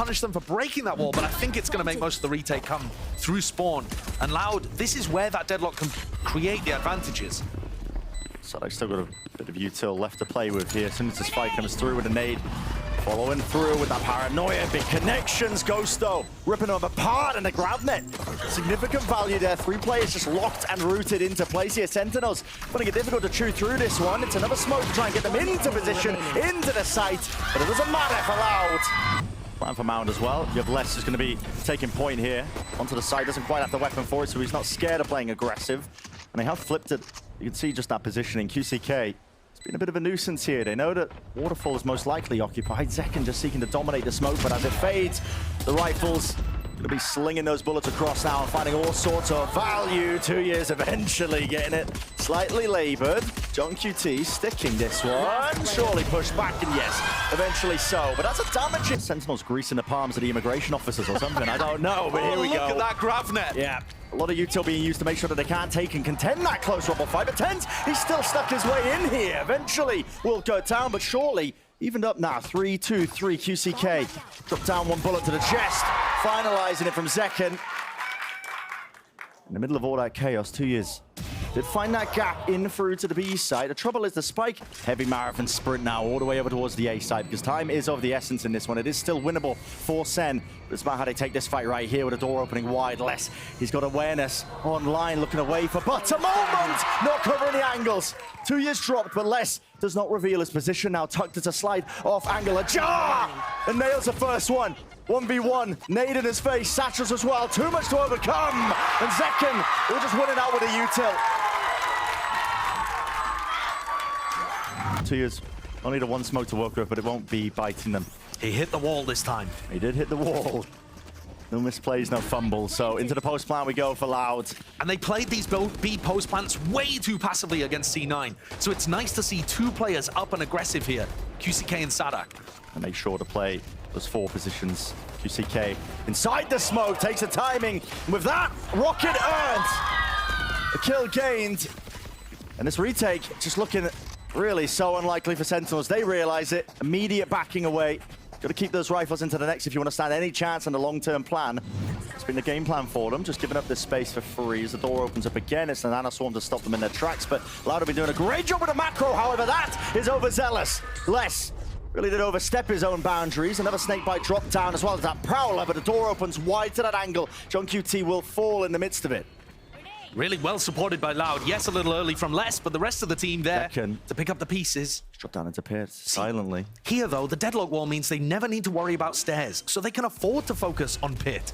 punish them for breaking that wall, but I think it's going to make most of the retake come through spawn. And Loud, this is where that deadlock can create the advantages. So they've still got a bit of util left to play with here. As soon as this fight comes through with a nade, following through with that paranoia, big connections. Ghosto ripping them apart, and the grab net. Significant value there. 3 players just locked and rooted into place here. Sentinels finding it difficult to chew through this one. It's another smoke to try and get them into position, into the site, but it doesn't matter for Loud. Plan for Mound as well. You have Les is going to be taking point here. Onto the side, doesn't quite have the weapon for it, so he's not scared of playing aggressive. And they have flipped it. You can see just that positioning. QCK, it's been a bit of a nuisance here. They know that Waterfall is most likely occupied. Zekken just seeking to dominate the smoke, but as it fades, the rifles going to be slinging those bullets across now and finding all sorts of value. 2 years eventually getting it slightly labored. John QT sticking this one. Surely pushed back, and yes, eventually so. But that's a damaging. Sentinels greasing the palms of the immigration officers or something. I don't know, but here we go. Look at that grab net. Yeah. A lot of util being used to make sure that they can't take and contend that close rumble fight. But TenZ, he's still stuck his way in here. Eventually will go down, but surely evened up now. 3-2-3 QCK. Dropped down 1 bullet to the chest. Finalizing it from Zekken. In the middle of all that chaos, 2 years. Did find that gap in through to the B side. The trouble is the spike. Heavy marathon sprint now all the way over towards the A side because time is of the essence in this one. It is still winnable for SEN. But it's about how they take this fight right here with the door opening wide. Les, he's got awareness online, looking away for but a moment. Not covering the angles. 2 years dropped, but Les does not reveal his position now. Tucked it to slide off angle. Ajar! And nails the first one. 1v1, nade in his face, satchels as well, too much to overcome, and Zekken will just win it out with a util. 2 years, only the 1 smoke to work with, but it won't be biting them. He hit the wall this time. He did hit the wall. No misplays, no fumbles, so into the post plant we go for Loud. And they played these B post plants way too passively against C9, so it's nice to see 2 players up and aggressive here, QCK and Sadak. And make sure to play those 4 positions. QCK inside the smoke, takes the timing. And with that, rocket earned. A kill gained. And this retake just looking really so unlikely for Sentinels. They realize it. Immediate backing away. Got to keep those rifles into the next if you want to stand any chance on the long-term plan. It's been the game plan for them, just giving up this space for free as the door opens up again. It's an Nanoswarm to stop them in their tracks, but Loud have been doing a great job with the macro. However, that is overzealous. Les really did overstep his own boundaries. Another snakebite drop down as well as that Prowler, but the door opens wide to that angle. John QT will fall in the midst of it. Really well supported by Loud. Yes, a little early from Les, but the rest of the team there Zekken to pick up the pieces. Drop down into pit silently. Here, though, the deadlock wall means they never need to worry about stairs, so they can afford to focus on pit.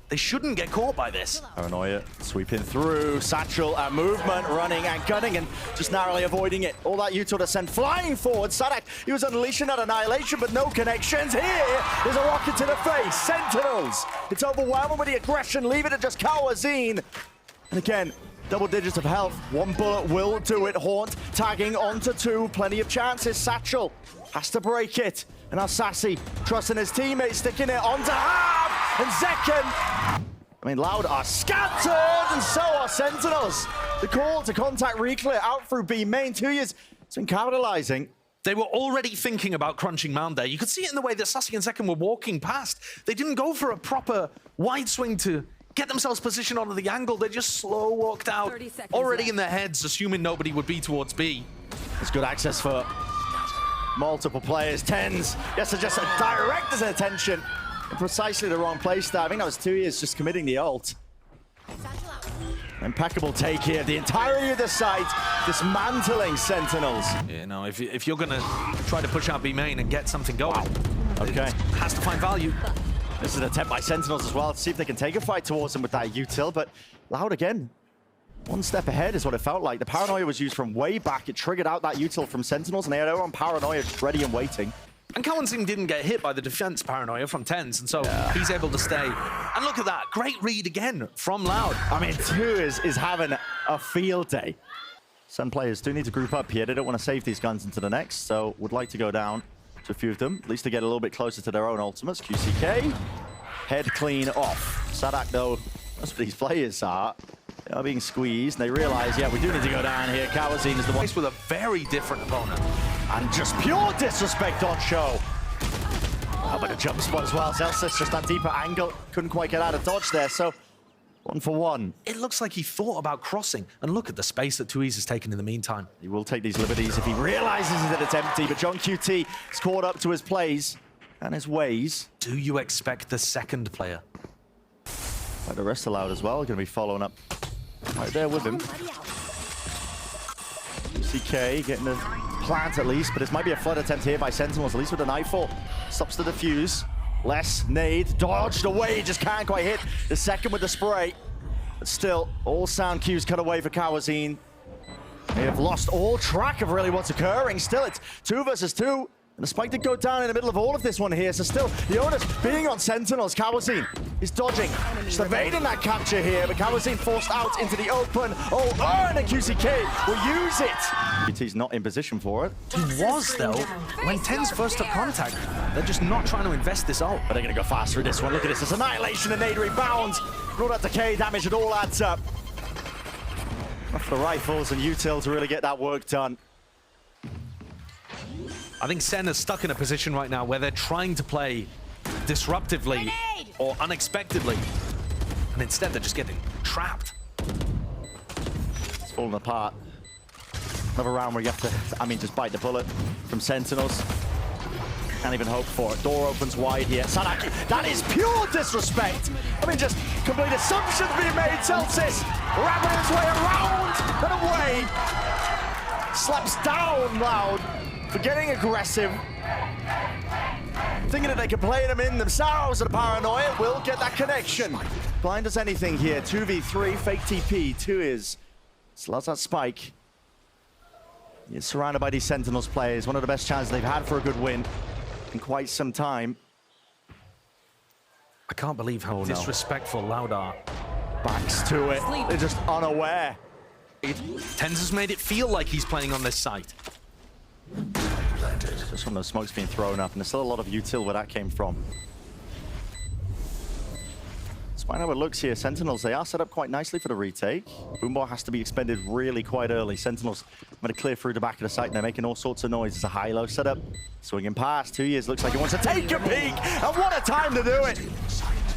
They shouldn't get caught by this. Paranoia sweeping through, satchel and movement, running and gunning and just narrowly avoiding it. All that util to send flying forward. Sadak, he was unleashing that annihilation, but no connections. Here is a rocket to the face. Sentinels. It's overwhelming with the aggression. Leave it to just Kawazine. And again, double digits of health. 1 bullet will do it. Haunt tagging onto 2. Plenty of chances. Satchel has to break it. And now Sassy trusting his teammates, sticking it onto Hab. And Zekken. I mean, Loud are scattered, and so are Sentinels. The call to contact reclear out through B main. 2 years. It's been capitalizing. They were already thinking about crunching Mound there. You could see it in the way that Sassy and Zekken were walking past. They didn't go for a proper wide swing to get themselves positioned onto the angle. They just slow walked out, already in their heads, assuming nobody would be towards B. There's good access for multiple players. TenZ, yes, to just direct his attention in precisely the wrong place there. I think that was 2 years just committing the ult. Impeccable take here. The entirety of the site dismantling Sentinels. You know, if you're going to try to push out B main and get something going, okay, it has to find value. This is an attempt by Sentinels as well to see if they can take a fight towards him with that util, but Loud again. 1 step ahead is what it felt like. The Paranoia was used from way back. It triggered out that util from Sentinels, and they are on Paranoia ready and waiting. And Kawazine didn't get hit by the defense Paranoia from TenZ, and so he's able to stay. And look at that, great read again from Loud. I mean, 2 is having a field day. Some players do need to group up here. They don't want to save these guns into the next, so would like to go down to a few of them, at least to get a little bit closer to their own ultimates. QCK, head clean off. Sadak, though, most of these players are being squeezed, and they realize, yeah, we do need to go down here. Kawazine is the one with a very different opponent. And just pure disrespect on show. But Like a jump spot as well. Zelsis just that deeper angle. Couldn't quite get out of dodge there, so 1 for 1. It looks like he thought about crossing, and look at the space that Tuiz has taken in the meantime. He will take these liberties if he realizes that it's empty, but John QT is caught up to his plays and his ways. Do you expect the second player? Like the rest of Loud as well, going to be following up right there with him. CK getting the plant at least, but this might be a flood attempt here by Sentinels, at least with the Nightfall. Stops the defuse. Less nade, dodged away, just can't quite hit the second with the spray. But still, all sound cues cut away for Kawazine. They have lost all track of really what's occurring. Still, it's 2 versus 2. And the spike did go down in the middle of all of this one here, so still, the onus being on Sentinels. Kawazine is dodging, just evading that capture here, but Kawazine forced out into the open. Oh, and a QCK will use it. QT's not in position for it. He was, though. When TenZ first took contact, they're just not trying to invest this ult. But they're going to go fast through this one. Look at this, it's Annihilation and nade rebounds. All that decay damage, it all adds up. Enough for the rifles and util to really get that work done. I think SEN is stuck in a position right now where they're trying to play disruptively or unexpectedly, and instead they're just getting trapped. It's falling apart. Another round where you have to, just bite the bullet from Sentinels. Can't even hope for it. Door opens wide here. Sadaki, that is pure disrespect. Just complete assumptions being made. Celsius ramming his way around and away. Slaps down Loud for getting aggressive. Thinking that they can play them in themselves, and Paranoia will get that connection. Blind as anything here. 2v3, fake TP. 2 is. Slots that spike. He's surrounded by these Sentinels players. One of the best chances they've had for a good win in quite some time. I can't believe how disrespectful Loud are. Backs to it. They're just unaware. TenZ has made it feel like he's playing on this site. Just from those smokes being thrown up, and there's still a lot of util where that came from. Despite how it looks here, Sentinels, they are set up quite nicely for the retake. Boombot has to be expended really quite early. Sentinels going to clear through the back of the site, and they're making all sorts of noise. It's a high-low setup. Swinging past, 2 years, looks like he wants to take a peek, and what a time to do it!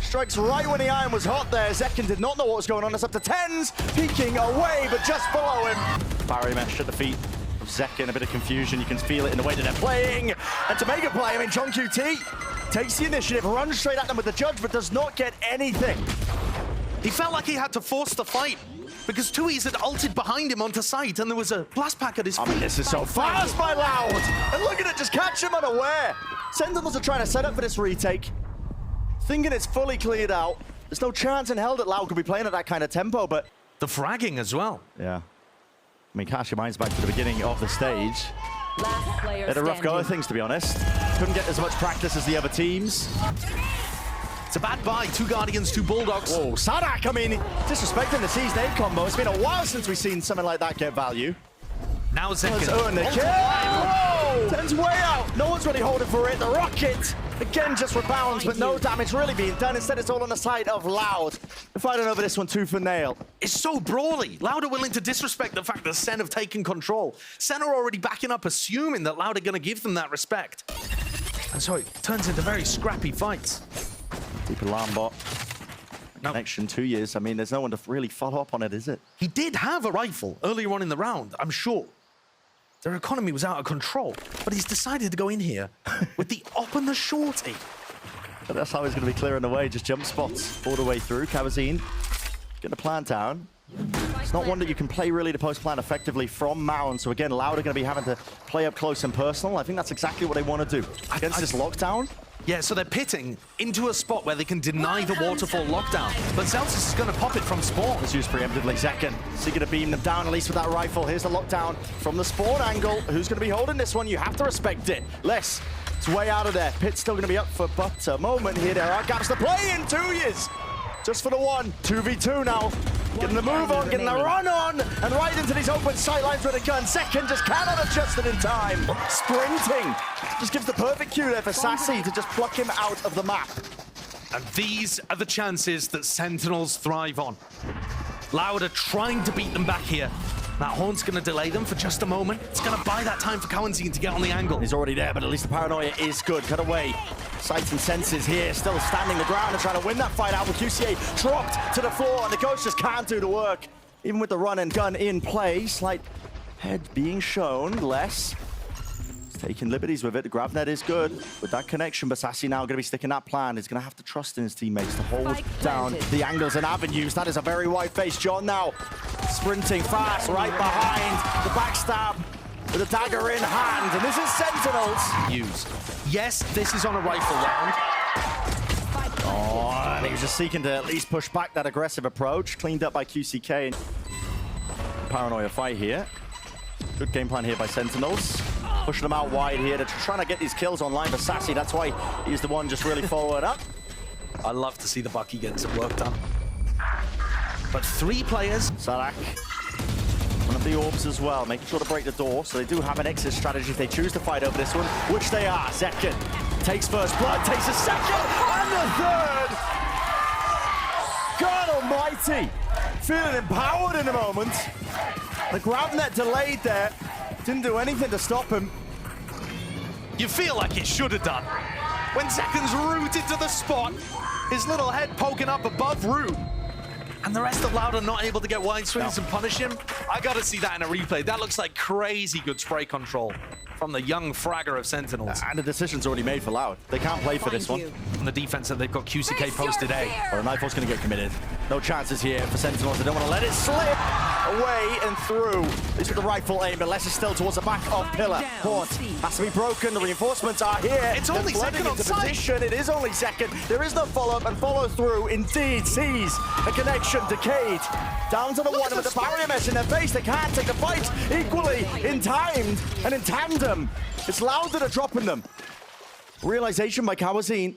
Strikes right when the iron was hot there. Zekken did not know what was going on. It's up to TenZ, peeking away, but just below him. Barrier mesh at the feet of Zekken, a bit of confusion. You can feel it in the way that they're playing. And to make a play, John QT takes the initiative, runs straight at them with the judge, but does not get anything. He felt like he had to force the fight because Tuiz had ulted behind him onto site, and there was a blast pack at his feet. This is so fast by Loud. And look at it, just catch him unaware. Sentinels are trying to set up for this retake, thinking it's fully cleared out. There's no chance in hell that Loud could be playing at that kind of tempo, but... The fragging as well. Yeah. Cast your minds back to the beginning of the stage. They had a rough go of things, to be honest. Couldn't get as much practice as the other teams. It's a bad buy. 2 Guardians, 2 Bulldogs. Whoa, Sadak, disrespecting the C's name combo. It's been a while since we've seen something like that get value. Now Zekken. Let's earn the kill. Whoa! TenZ way out. No one's really holding for it. The rocket, again, just rebounds, but no damage really being done. Instead, it's all on the side of Loud. They're fighting over this one tooth and nail. It's so brawly. Loud are willing to disrespect the fact that SEN have taken control. SEN are already backing up, assuming that Loud are going to give them that respect. And so it turns into very scrappy fights. Deep alarm bot. Connection, 2 years. There's no one to really follow up on it, is it? He did have a rifle earlier on in the round, I'm sure. Their economy was out of control, but he's decided to go in here with the op and the shorty. But that's how he's going to be clearing the way, just jump spots all the way through. Kawazine getting the plant down. It's not one that you can play really to post plant effectively from Mound, so again, Loud are going to be having to play up close and personal. I think that's exactly what they want to do against this lockdown. Yeah, so they're pitting into a spot where they can deny the waterfall lockdown. But Celsius is going to pop it from spawn. It's used preemptively. Zekken seeking to beam them down, at least with that rifle. Here's the lockdown from the spawn angle. Who's going to be holding this one? You have to respect it. Less. It's way out of there. Pit's still going to be up for but a moment here. There are gaps to play in. 2 years. Just for the one. 2v2 now. Getting the move on, getting the run on, and right into these open sightlines with a gun. Zekken just cannot adjust it in time. Sprinting. Just gives the perfect cue there for Sassy to just pluck him out of the map. And these are the chances that Sentinels thrive on. Loud are trying to beat them back here. That Haunt's going to delay them for just a moment. It's going to buy that time for Cowanzine to get on the angle. He's already there, but at least the paranoia is good. Cut away. Sights and senses here, still standing the ground and trying to win that fight out with QCA dropped to the floor, and the Ghost just can't do the work. Even with the run and gun in play, slight head being shown, less. He's taking liberties with it. The grab net is good with that connection, but Sassy now going to be sticking that plan. He's going to have to trust in his teammates to hold down the angles and avenues. That is a very wide face. John now sprinting fast right behind the backstab with a dagger in hand, and this is Sentinels. Use. Yes, this is on a rifle round. Oh, and he was just seeking to at least push back that aggressive approach. Cleaned up by QCK. Paranoia fight here. Good game plan here by Sentinels. Pushing them out wide here. They're trying to get these kills online for Sassy. That's why he's the one just really following up. I love to see the Bucky getting some work done. But 3 players. Sarak, one of the orbs as well, making sure to break the door. So they do have an exit strategy if they choose to fight over this one, which they are. Second takes first blood, takes a second, and the third. God almighty. Feeling empowered in a moment. The grab net delayed there. Didn't do anything to stop him. You feel like it should have done. When Zekan's rooted to the spot, his little head poking up above root, and the rest of Loud are not able to get wide swings and punish him. I gotta see that in a replay. That looks like crazy good spray control from the young fragger of Sentinels. And the decision's already made for Loud. They can't play for this one. On the defense that they've got QCK posted A. Or Nightfall's gonna get committed. No chances here for Sentinels. They don't want to let it slip away and through. At least with the rifle aim, but less is still towards the back of Pillar. Haunt has to be broken. The reinforcements are here. It's only Second on site. It is only Second. There is no follow-up and follow-through. Indeed, sees a connection. Decayed down to the one with the barrier mesh in their face. They can't take the fight equally in time and in tandem. It's Loud that are dropping them. Realization by Cowanzine.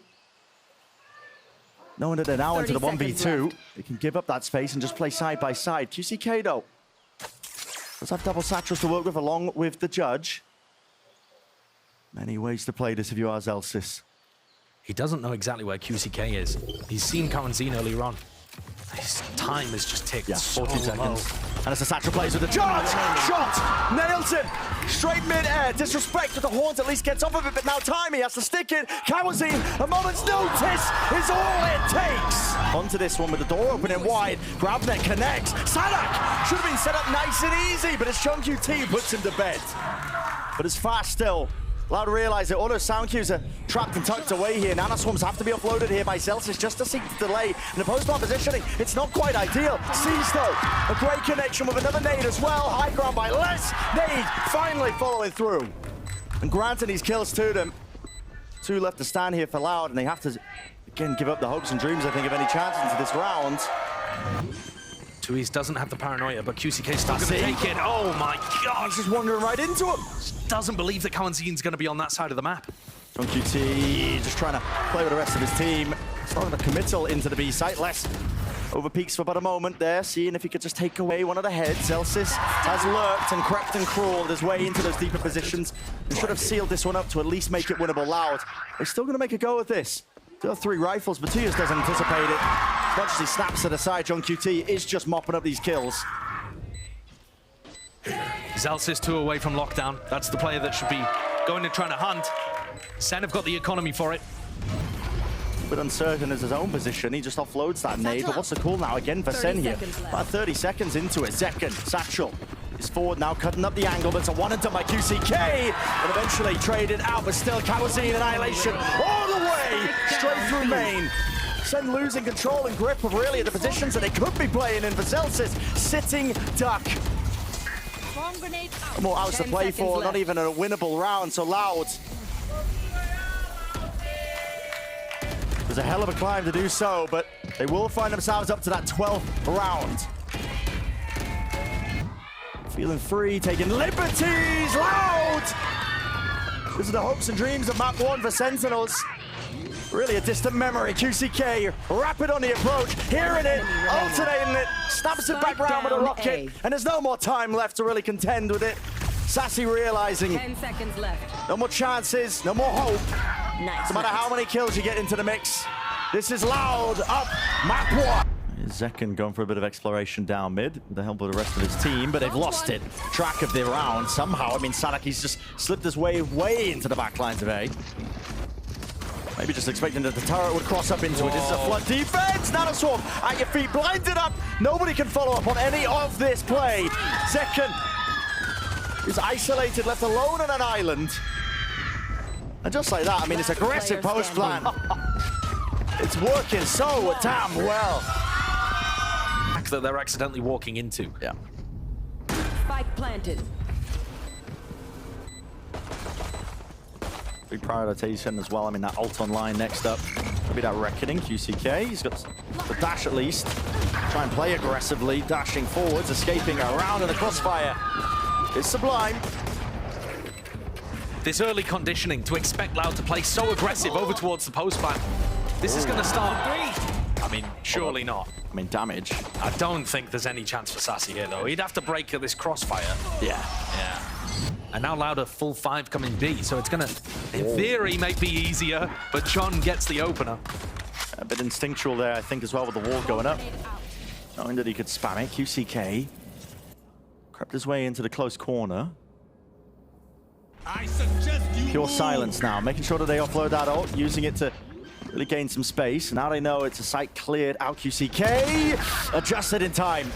Knowing that they're now into the 1v2, they can give up that space and just play side by side. QCK, though, does have double satchels to work with along with the judge. Many ways to play this if you are Zelsis. He doesn't know exactly where QCK is. He's seen Cowanzine earlier on. His time has just ticked. Yeah, 14 so seconds. low. And it's a satchel plays with the charge. Shot! Nails it! Straight mid-air. Disrespect with the Haunt at least gets off of it, but now time he has to stick it. Cowanzine, a moment's notice is all it takes. Onto this one with the door opening wide. Grabnet connects. Sadak should have been set up nice and easy, but it's Chunk UT puts him to bed. But it's fast still. Loud realize that all those sound cues are trapped and tucked away here. Nanoswarms have to be offloaded here by Celsius just to seek the delay. In the post-bomb positioning, it's not quite ideal. Sees though, a great connection with another nade as well. High ground by Les. Nade finally following through. And granting these kills to them. 2 left to stand here for Loud, and they have to, again, give up the hopes and dreams, I think, of any chance into this round. Tuiz doesn't have the paranoia, but QCK's still going to take it. Oh my God! He's just wandering right into him. Doesn't believe that Cowanzine's going to be on that side of the map. John QT just trying to play with the rest of his team. Throwing a committal into the B site. Less over peaks for about a moment there, seeing if he could just take away one of the heads. Celsius has lurked and crept and crawled his way into those deeper positions and should have sealed this one up to at least make it winnable. Loud. They're still going to make a go at this. Still have 3 rifles, but Tuyas doesn't anticipate it. As much as he snaps to the side, John QT is just mopping up these kills. Zelsis 2 away from lockdown. That's the player that should be going and trying to hunt. Sen have got the economy for it. A bit uncertain as his own position. He just offloads that nade. But what's the call now again for Sen here? About 30 seconds into it. Second, Satchel is forward now, cutting up the angle. But it's a one and done by QCK. And eventually traded out, but still Cowanzine Annihilation all the way straight through main. Sen losing control and grip of really the positions that they could be playing in for Celsius. Sitting duck. More outs to play for, left. Not even a winnable round, so Loud. There's a hell of a climb to do so, but they will find themselves up to that 12th round. Feeling free, taking liberties, Loud! These are the hopes and dreams of map 1 for Sentinels. Really a distant memory. QCK, rapid on the approach, hearing it, alternating it, snaps it back round with a rocket, and there's no more time left to really contend with it. Sassy realizing 10 seconds left. No more chances, no more hope. Nice. No matter how many kills you get into the mix. This is Loud up map 1. Zekken going for a bit of exploration down mid with the help of the rest of his team, but they've lost it. Track of the round somehow. I mean, Sadaki's just slipped his way into the back lines of A. Maybe just expecting that the turret would cross up into it. This is a flood defense. Nanoswarm at your feet, blinded up. Nobody can follow up on any of this play. Zekken is isolated, left alone on an island. And just like that, I mean, it's aggressive post plan. It's working so damn well. That they're accidentally walking into. Yeah. Spike planted. Big prioritization as well. I mean, that ult online next up. Maybe that Reckoning, QCK. He's got the dash at least. Try and play aggressively, dashing forwards, escaping around in the crossfire. It's Sublime. This early conditioning to expect Loud to play so aggressive over towards the post plan. This is going to start. I mean, surely not. I mean, damage. I don't think there's any chance for Sassy here, though. He'd have to break this crossfire. Yeah. Yeah. And now Loud a full 5 coming B, so it's going to, in theory, make be easier, but John gets the opener. A bit instinctual there, I think, as well, with the wall going up. Knowing that he could spam it. QCK crept his way into the close corner. Pure silence now, making sure that they offload that ult, using it to really gain some space. Now they know it's a site cleared out. QCK adjusted in time.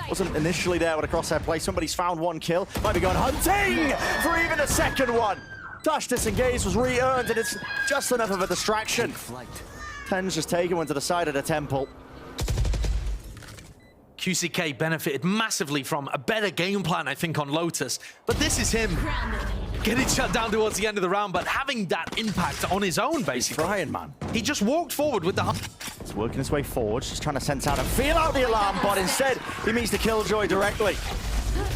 Wasn't initially there with a crosshair play. Somebody's found one kill. Might be going hunting for even a second one. Dash disengaged was re-earned, and it's just enough of a distraction. Ten's just taken one to the side of the temple. QCK benefited massively from a better game plan, I think, on Lotus. But this is him getting shut down towards the end of the round, but having that impact on his own, basically. He's trying, man. He just walked forward with the... He's working his way forward, just trying to sense out and feel out the alarm, but instead he meets the Killjoy directly.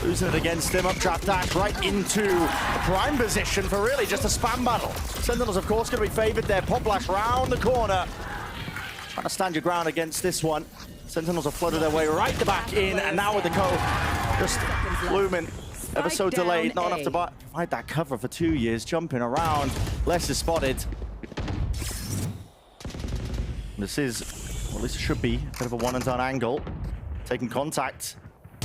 Losing it against him, up trap dash right into a prime position for really just a spam battle. Sentinels, of course, going to be favored there. Pop blast round the corner. Trying to stand your ground against this one. Sentinels have flooded their way right the back in, and now with the code just looming, ever so delayed, not enough to provide that cover for 2 years, jumping around. Less is spotted. This is, well, this should be a bit of a one and done angle. Taking contact.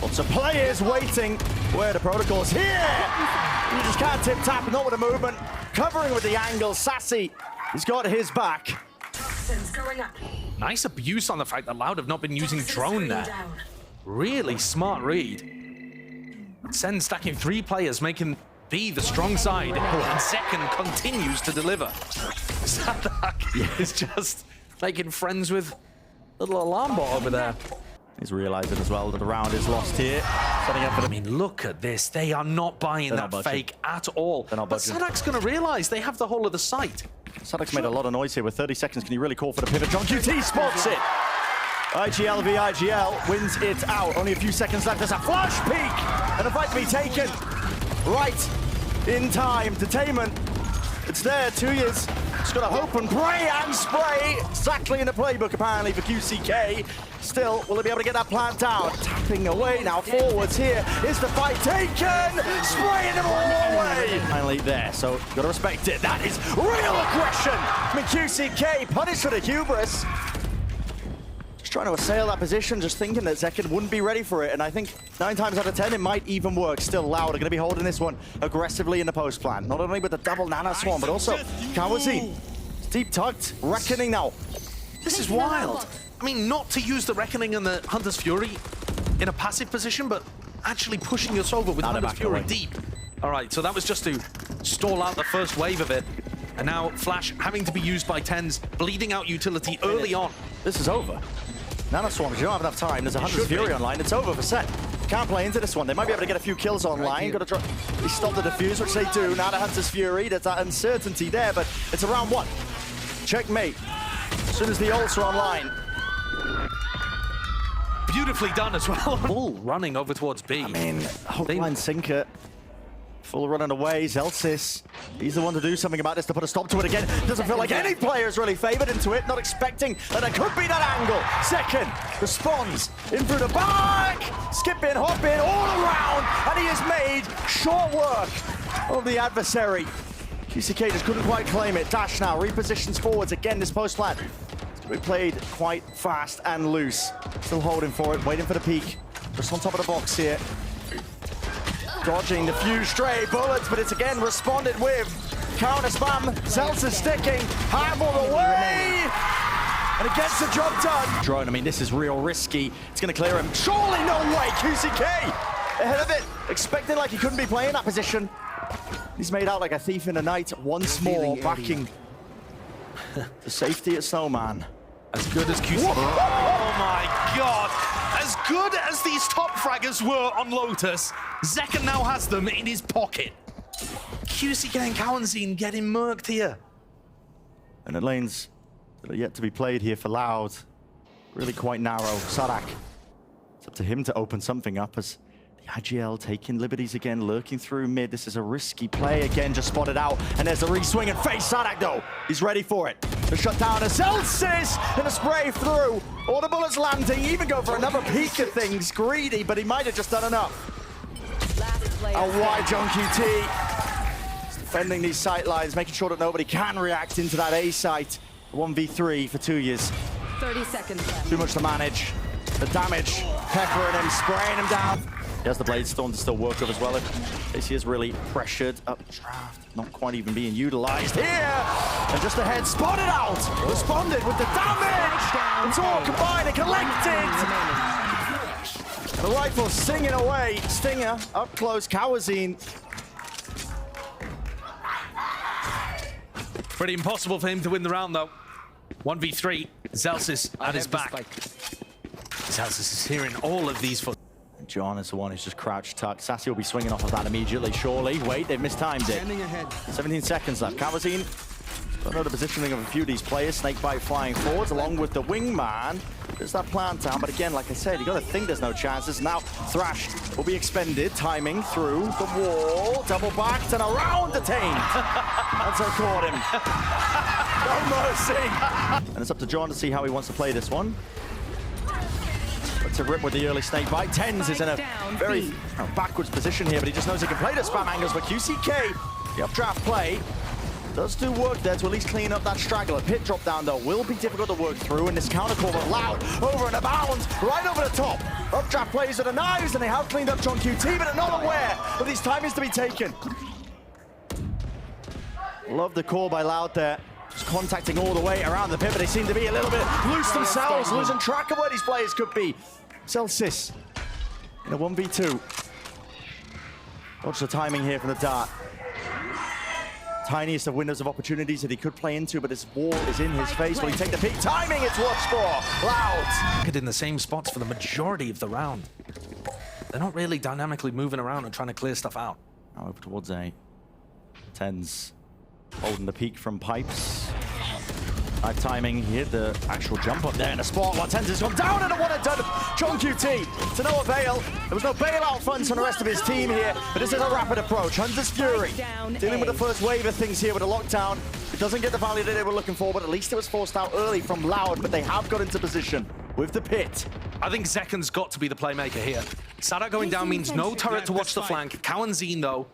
Lots of players waiting. Where the protocol's here. You just can't tip tap, not with a movement. Covering with the angle. Sassy, he's got his back. Nice abuse on the fact that Loud have not been using drone there. Really smart read. Sen stacking 3 players, making B the strong side, and Zekken continues to deliver. Sadak is just making friends with little alarm bot over there. He's realizing as well that the round is lost here. Setting up for the... I mean, look at this. They are not buying that fake at all. They're not budging. But Sadak's going to realize they have the whole of the site. Sadak's made a lot of noise here with 30 seconds. Can he really call for the pivot? John QT spots it. IGL v IGL wins it out. Only a few seconds left. There's a flash peek and a fight to be taken. Right in time. Detainment. It's there. 2 years. Just got to hope and pray and spray. Exactly in the playbook, apparently, for QCK. Still, will they be able to get that plant down? Tapping away now forwards here. Is the fight taken? Spraying them all away. Finally there, so got to respect it. That is real aggression. I mean, QCK punished for the hubris. Just trying to assail that position, just thinking that Zekken wouldn't be ready for it. And I think 9 times out of 10, it might even work. Still, Loud are going to be holding this one aggressively in the post plan. Not only with the double Nana Swarm, but also Kawazi. Deep tucked, Reckoning now. This is wild. I mean, not to use the Reckoning and the Hunter's Fury in a passive position, but actually pushing us over with Hunter's Fury deep. All right, so that was just to stall out the first wave of it. And now Flash having to be used by Tens, bleeding out utility early on. This is over. Nano Swarms, you don't have enough time. There's a Hunter's Fury online. It's over for Sen. Can't play into this one. They might be able to get a few kills online. Got to try. They stop the defuse, which they do. Now the Hunter's Fury. There's that uncertainty there, but it's a round 1. Checkmate. As soon as the ults are online. Beautifully done as well. Full running over towards B. I mean, hook line sinker. Full running away. Zelsis. He's the one to do something about this to put a stop to it again. Doesn't feel like any player is really favored into it. Not expecting that there could be that angle. Second responds in through the back. Skip in, hop in, all around. And he has made short work of the adversary. QCK just couldn't quite claim it. Dash now, repositions forwards again, this post plan. It's going We played quite fast and loose. Still holding for it, waiting for the peak. Just on top of the box here. Dodging the few stray bullets, but it's again responded with counter spam. Zeltz is sticking, highball away, and it gets the job done. Drone, I mean, this is real risky. It's going to clear him. Surely no way, QCK ahead of it, expecting like he couldn't be playing that position. He's made out like a thief in the night once more, backing the safety at Snowman. As good as QC. Oh my god! As good as these top fraggers were on Lotus, Zekken now has them in his pocket. QCK and Cowanzine getting murked here. And the lanes that are yet to be played here for Loud, really quite narrow. Sadak, it's up to him to open something up as the IGL taking liberties again, lurking through mid. This is a risky play again, just spotted out. And there's a re-swing and face. Sadak though, he's ready for it. The shutdown of Celsius and a spray through. All the bullets landing, even go for another peek at things. Greedy, but he might have just done enough. A wide John QT. He's defending these sight lines, making sure that nobody can react into that A site. 1v3 for 2 years. 30 seconds left. Too much to manage. The damage, peppering him, spraying him down. He has the Blade Storm to still work with as well. AC is really pressured up draft, not quite even being utilized here. And just ahead, spotted out, responded with the damage. It's all combined and collected. And the rifle singing away. Stinger up close, Cowanzine. Pretty impossible for him to win the round though. 1v3, Zelsis at his back. Zelsis is hearing all of these for. John is the one who's just crouched tucked. Sassy will be swinging off of that immediately, surely. Wait, they've mistimed it. 17 seconds left. Cowanzine, don't know the positioning of a few of these players. Snakebite flying forwards along with the wingman. There's that plant down, but again, like I said, you got to think there's no chances. Now, Thrash will be expended, timing through the wall, double backed and around detained. Hanzo caught him. No mercy. And it's up to John to see how he wants to play this one. To rip with the early snake bite. Tens is in a very backwards position here, but he just knows he can play the spam angles. But QCK, the updraft play, does do work there to at least clean up that straggler. Pit drop down, though, will be difficult to work through, and this counter call of Loud over and abound, right over the top. Updraft plays with the knives, and they have cleaned up John QT, but are not aware of these timings to be taken. Love the call by Loud there. Just contacting all the way around the pit, but they seem to be a little bit loose themselves, losing track of where these players could be. Celsius in a 1v2. Watch the timing here from the dart. Tiniest of windows of opportunities that he could play into, but this wall is in his face. Will he take the peak? Timing, it's what's for Loud. In the same spots for the majority of the round. They're not really dynamically moving around and trying to clear stuff out. Now over towards A. Tens holding the peak from Pipes. Nice timing, he hit the actual jump up there in the spot. While Tens has gone down and a one and done. John QT to no avail. There was no bailout funds from the rest of his team here, but this is a rapid approach. Hunter's Fury dealing with the first wave of things here with a lockdown. It doesn't get the value that they were looking for, but at least it was forced out early from Loud, but they have got into position with the pit. I think Zekken's got to be the playmaker here. Sadak going down means no turret to watch the flank. Cowanzine, though,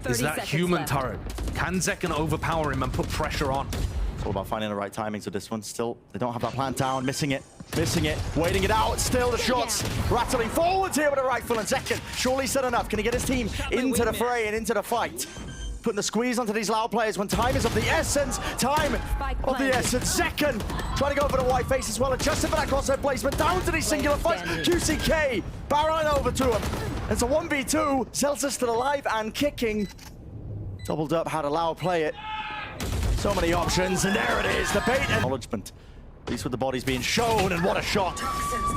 is that human turret. Can Zekken overpower him and put pressure on? It's all about finding the right timings with this one. Still, they don't have that plant down. Missing it, waiting it out. Still the shots rattling forwards here with a rifle, and Zekken surely said enough. Can he get his team into the fray and into the fight? Putting the squeeze onto these Loud players when time is of the essence. Time of the essence. Zekken trying to go for the white face as well. Adjusted for that crosshair placement. Down to these singular fights. QCK barreling over to him. It's a 1v2. Celsius still alive and kicking. Doubled up how to Loud play it. So many options, and there it is, the bait and acknowledgement. At least with the bodies being shown, and what a shot.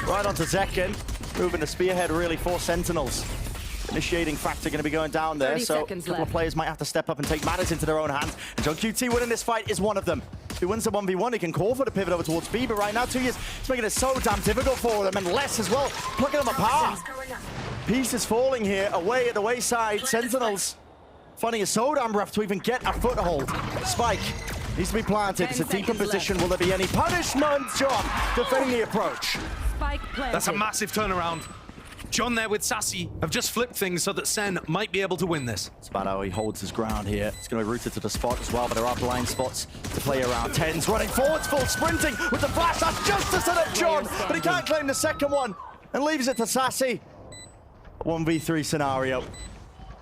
Right onto Zekken, moving the spearhead really for Sentinels. Initiating factor going to be going down there, so a couple of players might have to step up and take matters into their own hands. And John QT winning this fight is one of them. If he wins the 1v1, he can call for the pivot over towards B, but right now 2 years, it's making it so damn difficult for them, and less as well, plucking them apart. Pieces falling here, away at the wayside, Sentinels. Finding it so damn rough to even get a foothold. Spike needs to be planted. It's a deeper position. Will there be any punishment? John defending the approach. Spike planted. That's a massive turnaround. John there with Sassy have just flipped things so that Sen might be able to win this. It's about how he holds his ground here. It's going to be rooted to the spot as well, but there are blind spots to play around. Tens running forwards, full sprinting with the flash. That's just to set up John, but he can't claim the second one and leaves it to Sassy. 1v3 scenario.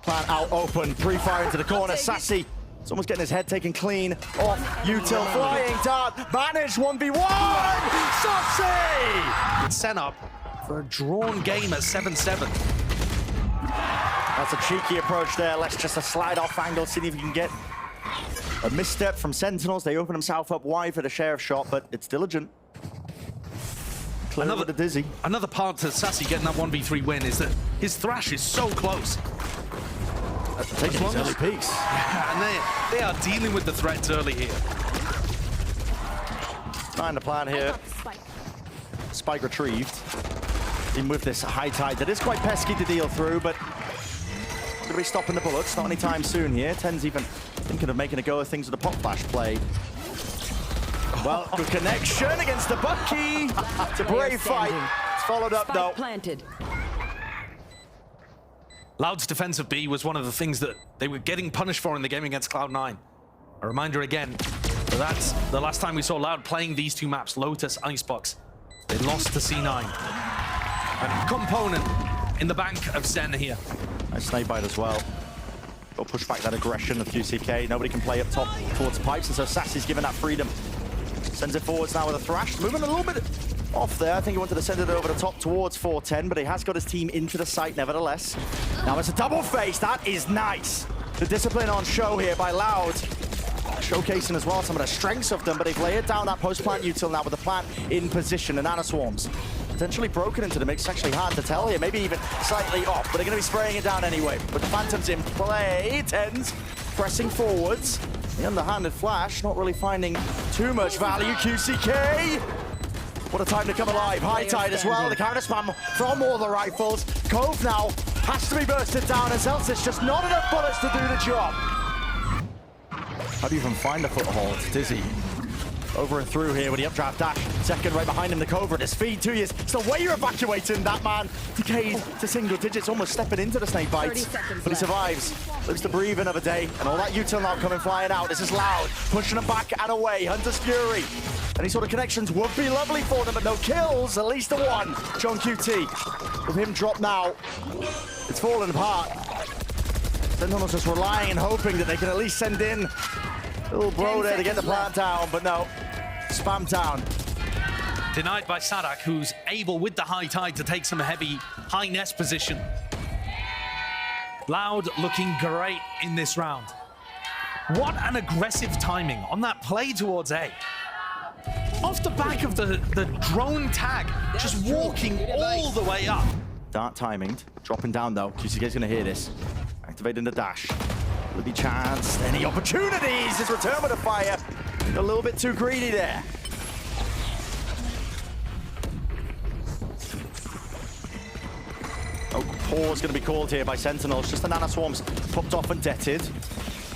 Plant out open, pre-fire into the corner. Sassy, it's almost getting his head taken clean off. Util flying dart, managed 1v1. Sassy! It's Sen up for a drawn game at 7-7. That's a cheeky approach there. Let's just a slide off angle, see if we can get a misstep from Sentinels. They open himself up wide for the sheriff shot, but it's diligent. Clear with the dizzy. Another part to Sassy getting that 1v3 win is that his thrash is so close. Taking his early peaks. Yeah, and they are dealing with the threats early here. Trying to plan here. Spike retrieved. Even with this high tide that is quite pesky to deal through, but going to be stopping the bullets. Not anytime soon here. Ten's even thinking of making a go of things with a pop flash play. Well, good connection against the Bucky. It's a brave fight. It's followed up though. Planted. Loud's defensive B was one of the things that they were getting punished for in the game against Cloud9. A reminder again, that's the last time we saw Loud playing these two maps, Lotus, Icebox. They lost to C9. A component in the bank of Sen here. Nice snake bite as well. Got to push back that aggression of QCK. Nobody can play up top towards pipes, and so Sassy's given that freedom. Sends it forwards now with a thrash. Moving a little bit off there. I think he wanted to send it over the top towards 410, but he has got his team into the site nevertheless. Now it's a double face. That is nice. The discipline on show here by Loud. Showcasing as well some of the strengths of them, but they've layered down that post-plant util now with the plant in position. And Nano Swarms potentially broken into the mix. It's actually hard to tell here. Maybe even slightly off, but they're going to be spraying it down anyway. But the Phantom's in play. Tens pressing forwards. The underhanded flash, not really finding too much value. QCK. What a time to come alive. High tide as well. The counter spam from all the rifles. Cove now has to be bursted down, and Celsius just not enough bullets to do the job. How do you even find a foothold? Dizzy. Over and through here with the updraft dash. Second right behind him, the Cove at his feet. 2 years. It's the way you're evacuating that man. Decayed to single digits, almost stepping into the snake bites. But he survives. Lives to breathe another day. And all that util now coming flying out. This is Loud. Pushing him back and away. Hunter's Fury. Any sort of connections would be lovely for them, but no kills. At least a one. John QT. With him dropped now. It's falling apart. Sentinels just relying and hoping that they can at least send in little bro there to get the plant down, but no. Spam down. Denied by Sadak, who's able with the high tide to take some heavy high nest position. Loud looking great in this round. What an aggressive timing on that play towards A. Off the back of the drone tag, just walking all the way up. Dart timinged, dropping down though. QCK's gonna hear this. Activating the dash. Will be chance. Any opportunities? His return with a fire. A little bit too greedy there. Oh, pause going to be called here by Sentinels. Just the Nano Swarms popped off and detted.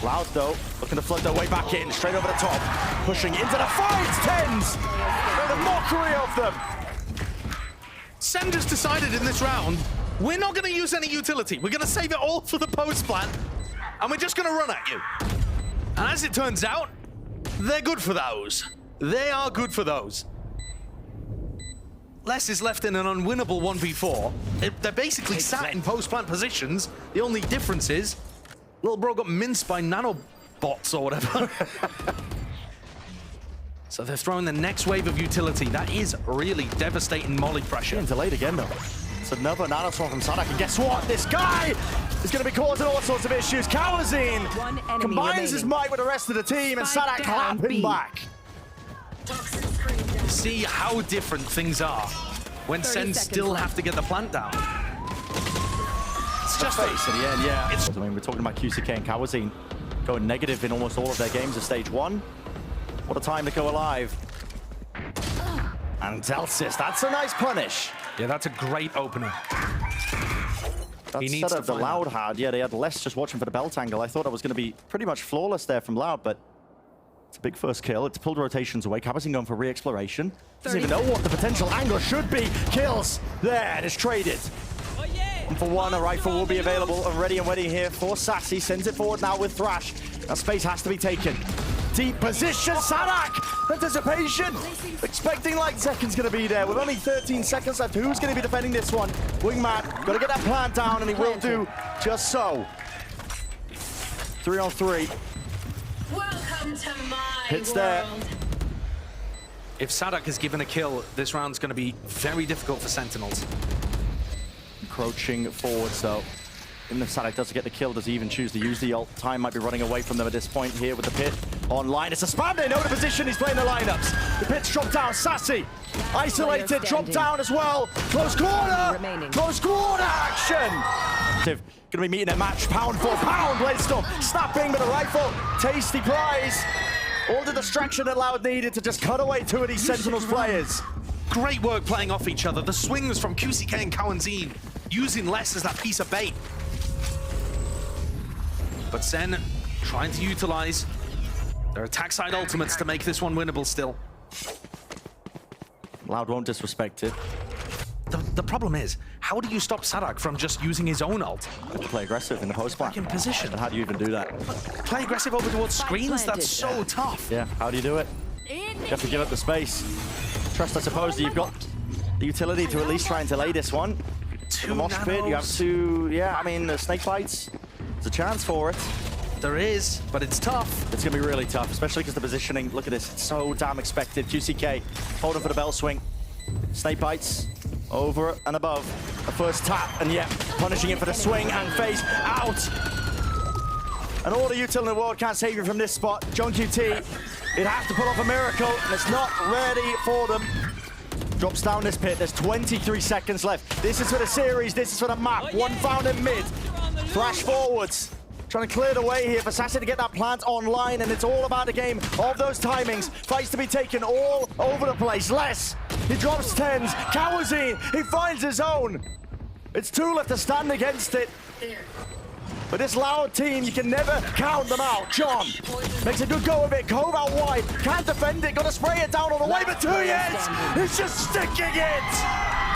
Loud though, looking to flood their way back in, straight over the top. Pushing into the fight, Tens! And the mockery of them. Sen just decided in this round, we're not going to use any utility. We're going to save it all for the post plant, and we're just going to run at you. And as it turns out, they're good for those. They are good for those. Less is left in an unwinnable 1v4. They're basically sat in post-plant positions. The only difference is, little bro got minced by nanobots or whatever. So they're throwing the next wave of utility. That is really devastating molly pressure. Getting delayed again though. It's another Nano Swarm from Sadak, and guess what? This guy is going to be causing all sorts of issues. Kawazine combines his might with the rest of the team, and Sadak clapping back. See how different things are when Sen still have to get the plant down. It's just face at the end, yeah. I mean, we're talking about QCK and Kawazine going negative in almost all of their games of stage 1. What a time to go alive. And Celsius, that's a nice punish. Yeah, that's a great opener. That setup the Loud had, yeah, they had less just watching for the belt angle. I thought that was going to be pretty much flawless there from Loud, but it's a big first kill. It's pulled rotations away. Kawazine going for re-exploration. Doesn't even know what the potential angle should be. Kills there, and it's traded. And for one, a rifle will be available and ready and waiting here for Sassy. Sends it forward now with Thrash. That space has to be taken. Deep position, Sadak! Anticipation! Expecting like Zekin's gonna be there with only 13 seconds left. Who's gonna be defending this one? Wingman, gotta get that plant down, and he will do just so. 3-on-3. Welcome to my Hits world. there. If Sadak is given a kill, this round's going to be very difficult for Sentinels. Encroaching forwards though. Even if Sadak doesn't get the kill, does he even choose to use the ult? Time might be running away from them at this point here with the pit online. It's a spam, they know the position, he's playing the lineups. The pit's dropped down, Sassy. Isolated, dropped down as well. Close corner! Close corner action! Gonna be meeting a match, pound for pound, Bladestorm. Snapping with a rifle, tasty prize. All the distraction that Loud needed to just cut away two of these Sentinels players. Great work playing off each other. The swings from QCK and Cowanzine, using less as that piece of bait. But Sen trying to utilize their attack side ultimates to make this one winnable still. Loud won't disrespect it. The problem is, how do you stop Sadak from just using his own ult? Play aggressive in the post Back in position. And how do you even do that? Play aggressive over towards screens? That's so tough. Yeah, how do you do it? You have to give up the space. Trust, I suppose, that you've got the utility to at least try and delay this one. Two Mosh pit, you have nanos. to, yeah, I mean, the snake bites. There's a chance for it. There is, but it's tough. It's gonna be really tough, especially because the positioning, look at this, it's so damn expected. QCK, holding for the bell swing. Snake bites, over and above. The first tap, and yeah, punishing it for the swing and phase out. And all the util in the world can't save you from this spot. John QT, it has to pull off a miracle, and it's not ready for them. Drops down this pit, there's 23 seconds left. This is for the series, this is for the map. One found in mid. Flash forwards. Trying to clear the way here for Sassy to get that plant online, and it's all about the game of those timings. Fights to be taken all over the place. Less, he drops 10s. Cowanzine, he finds his own. It's two left to stand against it. But this Loud team, you can never count them out. John makes a good go of it. Cove out wide, can't defend it, gotta spray it down on the way, but 2 years, he's just sticking it.